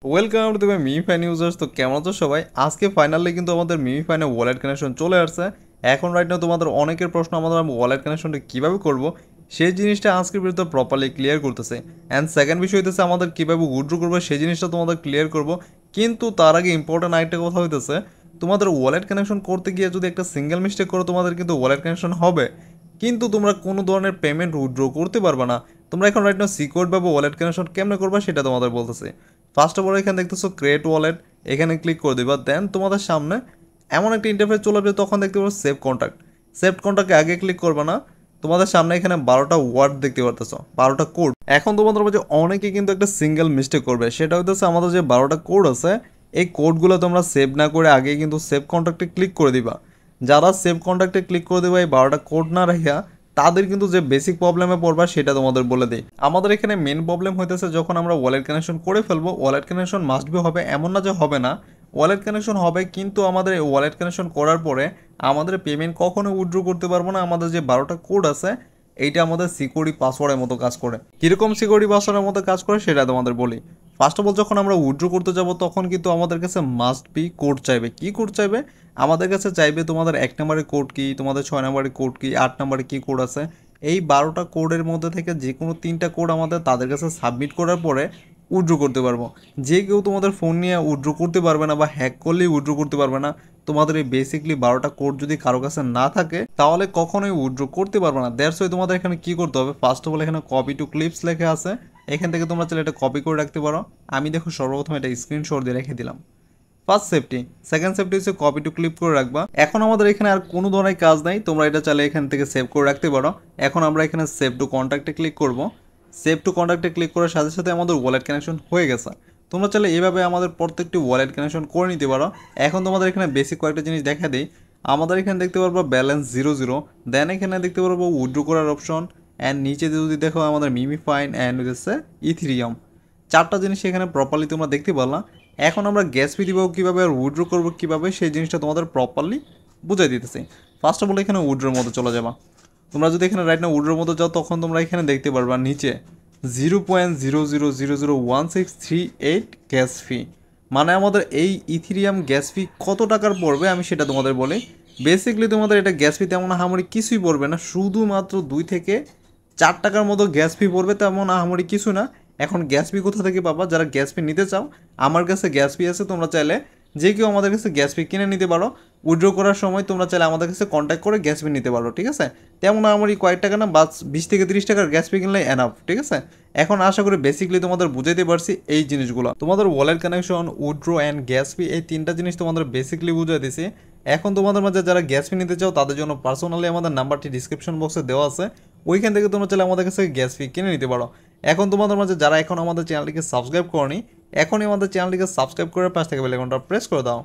Welcome to the MemeFi users. তো কেমন আছো সবাই? আজকে ফাইনালি কিন্তু আমাদের মিমিফাইনে ওয়ালেট কানেকশন চলে আসছে। এখন রাইট নাও তোমাদের অনেকের প্রশ্ন, আমাদের ওয়ালেট কানেকশনটা কীভাবে করব সেই জিনিসটা আজকের ভিডিওতে প্রপারলি ক্লিয়ার করতেছে। অ্যান্ড সেকেন্ড বিষয় হইতেছে আমাদের কীভাবে উইথড্র করবো সেই জিনিসটা তোমাদের ক্লিয়ার করব। কিন্তু তার আগে ইম্পর্টেন্ট আরেকটা কথা হইতেছে, তোমাদের ওয়ালেট কানেকশন করতে গিয়ে যদি একটা সিঙ্গেল মিস্টেক করো তোমাদের কিন্তু ওয়ালেট কানেকশন হবে, কিন্তু তোমরা কোনো ধরনের পেমেন্ট উইথড্র করতে পারবে না। তোমরা এখন রাইট নাও সিকিউর ভাবে ওয়ালেট কানেকশন কেমনে করবা সেটা তোমাদের বলতেছে। ফার্স্ট অফ অল এখানে দেখতেছো ক্রিয়েট ওয়ালেট, এখানে ক্লিক করে দিবা। দেন তোমাদের সামনে এমন একটা ইন্টারফেস চলে আসবে, তখন দেখতে পারো সেভ কন্ট্যাক্ট। সেভ কন্ট্যাক্টে আগে ক্লিক করবে না, তোমাদের সামনে এখানে 12টা ওয়ার্ড দেখতে পারতেছো, 12টা কোড। এখন তোমাদের মাঝে অনেকে কিন্তু একটা সিঙ্গেল মিস্টেক করবে, সেটা হইতেছে আমাদের যে 12টা কোড আছে এই কোডগুলো তোমরা সেভ না করে আগে কিন্তু সেভ কন্ট্যাক্টে ক্লিক করে দিবা। যারা সেভ কন্ট্যাক্টে ক্লিক করে দিবা এই 12টা কোড না রাখিয়া, তাদের কিন্তু যে বেসিক প্রবলেমে পড়বা সেটা তোমাদের বলে দিই। আমাদের এখানে মেন প্রবলেম হইতেছে যখন আমরা ওয়ালেট কানেকশন করে ফেলবো, ওয়ালেট কানেকশন মাস্ট বি হবে এমন না যে হবে না, ওয়ালেট কানেকশন হবে, কিন্তু আমাদের এই ওয়ালেট কানেকশন করার পরে আমাদের পেমেন্ট কখনো উইথড্র করতে পারবো না। আমাদের যে 12টা কোড আছে এইটা আমাদের সিকিউরিটি পাসওয়ার্ডের মতো কাজ করে। কীরকম সিকিউরিটি পাসওয়ার্ডের মতো কাজ করে সেটা তোমাদের বলি। ফার্স্ট অফ অল যখন আমরা উইথড্র করতে যাব তখন কিন্তু আমাদের কাছে মাস্ট বি কোড চাইবে। কি কোড চাইবে? আমাদের কাছে চাইবে তোমাদের 1 নম্বরের কোড কি, তোমাদের 6 নম্বরের কোড কি, 8 নম্বরে কী কোড আছে, এই 12টা কোডের মধ্যে থেকে যে কোনো 3টা কোড আমাদের তাদের কাছে সাবমিট করার পরে উইথড্র করতে পারবো। যে কেউ তোমাদের ফোন নিয়ে উইথড্র করতে পারবে না, বা হ্যাক করলেই উইথড্র করতে পারবে না। তোমাদের এই বেসিকলি 12টা কোড যদি কারো কাছে না থাকে তাহলে কখনোই উইথড্র করতে পারবে না। দ্যাটস ওয়াই তোমাদের এখানে কী করতে হবে, ফার্স্ট অফ অল এখানে কপি টু ক্লিপস লেখা আছে, এখান থেকে তোমরা চাইলে এটা কপি করে রাখতে পারো। আমি দেখো সর্বপ্রথম এটা স্ক্রিনশট দিয়ে রেখে দিলাম। ফার্স্ট সেফটি, সেকেন্ড সেফটি হচ্ছে কপি টু ক্লিপ করে রাখবা। এখন আমাদের এখানে আর কোনো ধরনের কাজ নাই, তোমরা এটা চাইলে এখান থেকে সেভ করে রাখতে পারো। এখন আমরা এখানে সেভ টু কন্ট্যাক্টে ক্লিক করব। সেভ টু কন্ট্যাক্টে ক্লিক করার সাথে সাথে আমাদের ওয়ালেট কানেকশন হয়ে গেছে। তোমরা চাইলে এইভাবে আমাদের প্রত্যেকটি ওয়ালেট কানেকশন করে নিতে পারো। এখন তোমাদের এখানে বেসিক কয়েকটা জিনিস দেখা দিই। আমাদের এখানে দেখতে পারবো ব্যালেন্স 0 দেন এখানে দেখতে পারবো উইথড্র করার অপশন, অ্যান্ড নিচে যদি দেখো আমাদের মিমিফাইন অ্যান্ড হচ্ছে ইথেরিয়াম, 4টা জিনিস এখানে প্রপারলি তোমরা দেখতে পারলাম। এখন আমরা গ্যাস ফি দিব কীভাবে আর উইথড্র করবো কীভাবে সেই জিনিসটা তোমাদের প্রপারলি বুঝাই দিতেছি। ফার্স্ট অফ অল এখানে উইথড্রোর মধ্যে চলে যাবা। তোমরা যদি এখানে রাইট না উইথড্রোর মধ্যে যাও তখন তোমরা এখানে দেখতে পারবা নিচে 0.00001638 গ্যাস ফি, মানে আমাদের এই ইথেরিয়াম গ্যাস ফি কত টাকার পড়বে আমি সেটা তোমাদের বলি। বেসিকলি তোমাদের এটা গ্যাস ফি তেমন আহামরি কিছুই পড়বে না, শুধুমাত্র 2 থেকে 4 টাকার মতো গ্যাস ফি পড়বে, তেমন আহামরি কিছু না। এখন গ্যাস ফি কোথা থেকে পাবা? যারা গ্যাস ফি নিতে চাও, আমার কাছে গ্যাস ফি আছে, তোমরা চাইলে যে কেউ আমাদের কাছে গ্যাস ফি কিনে নিতে পারো। উইথড্র করার সময় তোমরা চাইলে আমাদের কাছে কন্ট্যাক্ট করে গ্যাস ফি নিতে পারো, ঠিক আছে? তেমন আমার এই কয়েক টাকা না, বাস 20 থেকে 30 টাকার গ্যাস ফি কিনলে এনাফ, ঠিক আছে? এখন আশা করি বেসিকলি তোমাদের বুঝাইতে পারছি এই জিনিসগুলো। তোমাদের wallet connection, withdraw and gas ফি, এই 3টা জিনিস তোমাদের বেসিকলি বুঝিয়ে দিছি। এখন তোমাদের মাঝে যারা গ্যাস ফি নিতে চাও তাদের জন্য পার্সোনালি আমাদের নাম্বারটি ডিসক্রিপশন বক্সে দেওয়া আছে, ওইখান থেকে তোমরা চাইলে আমাদের কাছে গ্যাস ফি কিনে নিতে পারো। এখন তোমাদের মাঝে যারা এখন আমাদের চ্যানেলটিকে সাবস্ক্রাইব করনি, এখনই আমাদের চ্যানেলটিকে সাবস্ক্রাইব করে পাশ থেকে বেল আইকনটা প্রেস করে দাও।